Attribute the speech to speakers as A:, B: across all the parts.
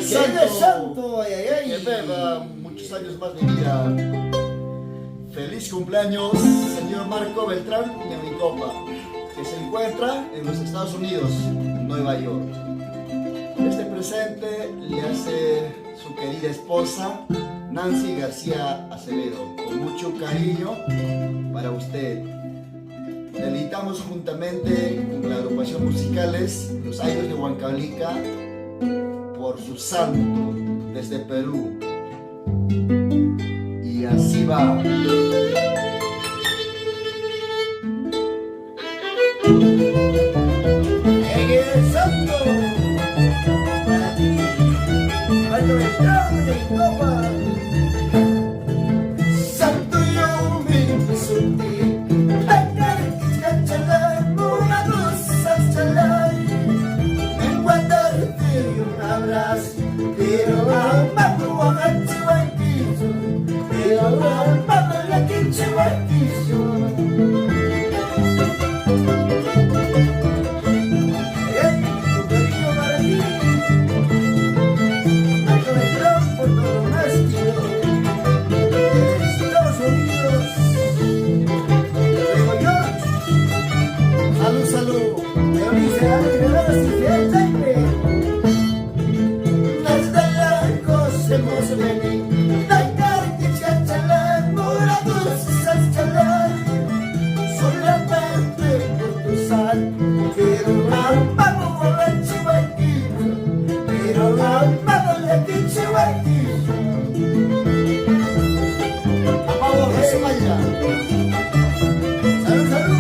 A: viene santo, ay, ay, ay.
B: Que beba muchos años más de vida. Feliz cumpleaños, señor Marco Beltrán Ñamicopa, que se encuentra en los Estados Unidos, Nueva York. Este presente le hace su querida esposa, Nancy García Acevedo, con mucho cariño para usted. Deleitamos juntamente con la agrupación musicales Los Años de Huancavelica por su santo desde Perú. Y así va.
A: ¡El santo! Para ti, Marco Beltrán de Copa. Santo yo me solté, un abrazo, pero amando a Chihuaquizo, pero amando la que Chihuaquizo. Tu cariño para ti, Marco Beltrán por todo lo más tío, de Estados Unidos. Luego yo, salud, salud, me dice algo que nada se siente. Hemos venido a carte chachalán, morados chachalán, solamente por tu sal, pero amamos a la Chihuaquito, pero amamos la que Chihuaquito. Amamos a España. Salud, salud.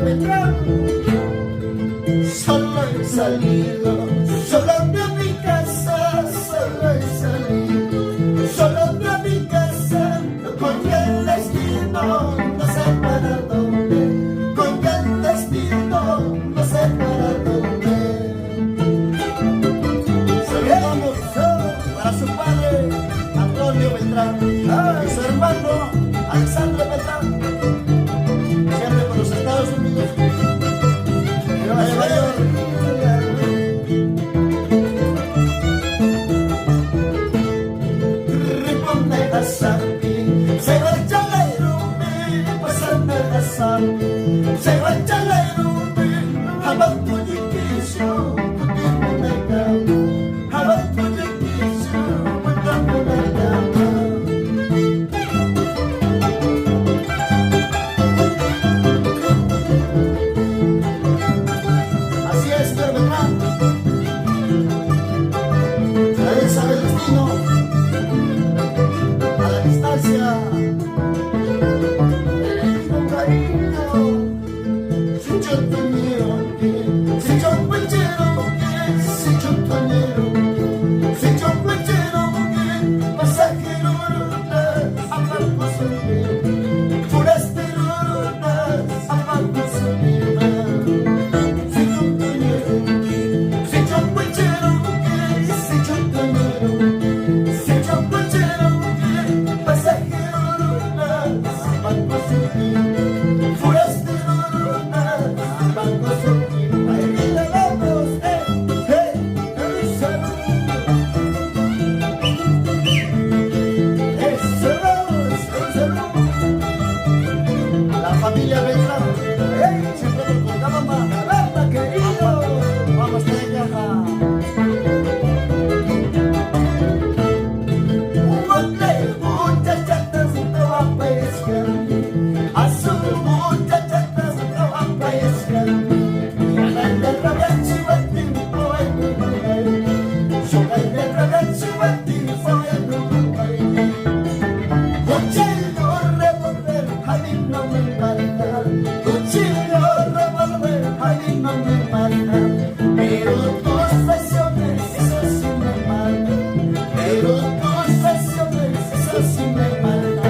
A: Beltrán. Solo he salido, solo de mi casa, solo he salido, solo de mi casa, con el destino, no sé para dónde, con el destino, no sé para dónde. Saludamos para su padre, Antonio Beltrán, y su hermano, Alexandre Beltrán, siempre por los Estados Unidos. Nueva York. Riponde da sapi, se va il giallerume, passando da sapi, se va il giallerume, avanti di chiso, tutto nel campo, avanti di chiso, tutto nel campo. Así es, señor Beltrán. Nadie sabe el destino. A la distancia. Con cariño. Si yo te miro, si yo me quiero, si yo te miro, si yo me quiero, pasajero, a barco subir, forastero, a barco subir. Familia Beltrán, siempre nos contamos más. ¡Alerta, querido! Vamos a viajar. Un hotel, muchachatas, no va a pescar. A su muchachatas, no va a pescar. Y a la de rabiachi, batín, fue el lugar. Yo la de rabiachi, batín, fue el lugar. Cuchillo, revolver, a mí no me mata. Cuchillo, revolver, a mí no me mata. Pero tus pasiones, eso sí me mata. Pero tus pasiones, eso sí me mata.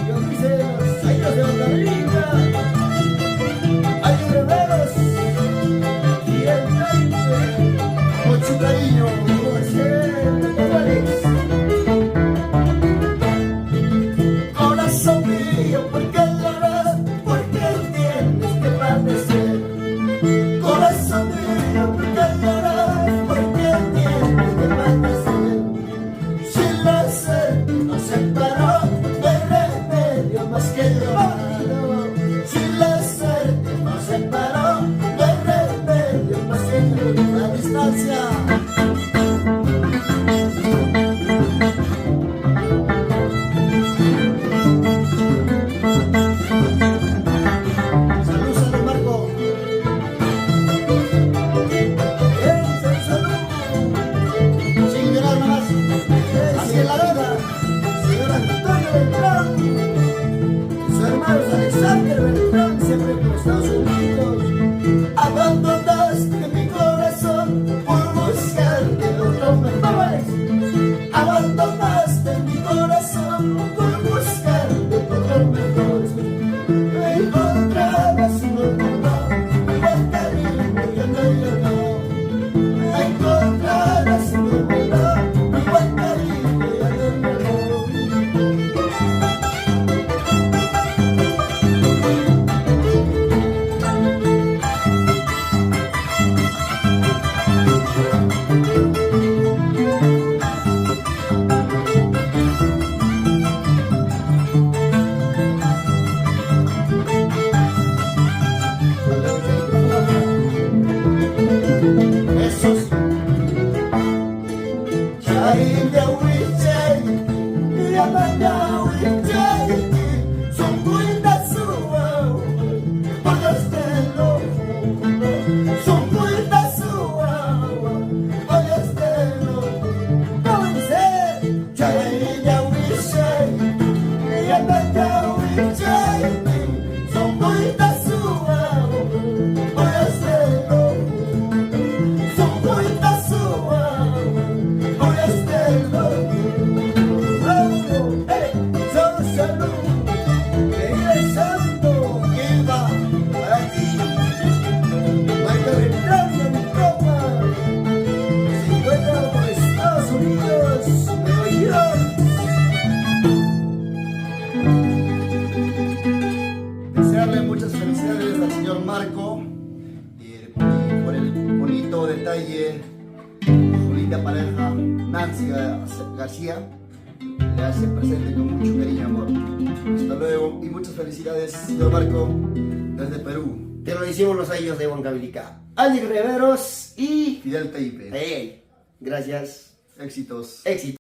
A: Yo dice los sueños de otra liga. Hay reveros y el 20. Mucho cariño, corazón mío, ¿por qué llorar? ¿Por qué tienes que padecer? Corazón mío, ¿por qué llorar? ¿Por qué tienes que padecer? Si la sed nos separó, no hay remedio más que llorar. Si la sed nos separó, no hay remedio más que llorar. La distancia. Alexander Beltrán, siempre por Estados Unidos. Abandonaste mi corazón por buscarte otro mejor. Abandonaste mi corazón por buscarte otro mejor. Encontrarás un amor, igual cariño, yo no. Encontrarás un amor, igual cariño, yo no. Chayilla
B: calle, su linda pareja, Nancy García, le hace presente con mucho cariño y amor. Hasta luego y muchas felicidades, señor Marco, desde Perú.
A: Te lo decimos los años de Huancavelica. Alex Riveros y
B: Fidel Taipe.
A: hey, gracias.
B: Éxitos.
A: Éxito.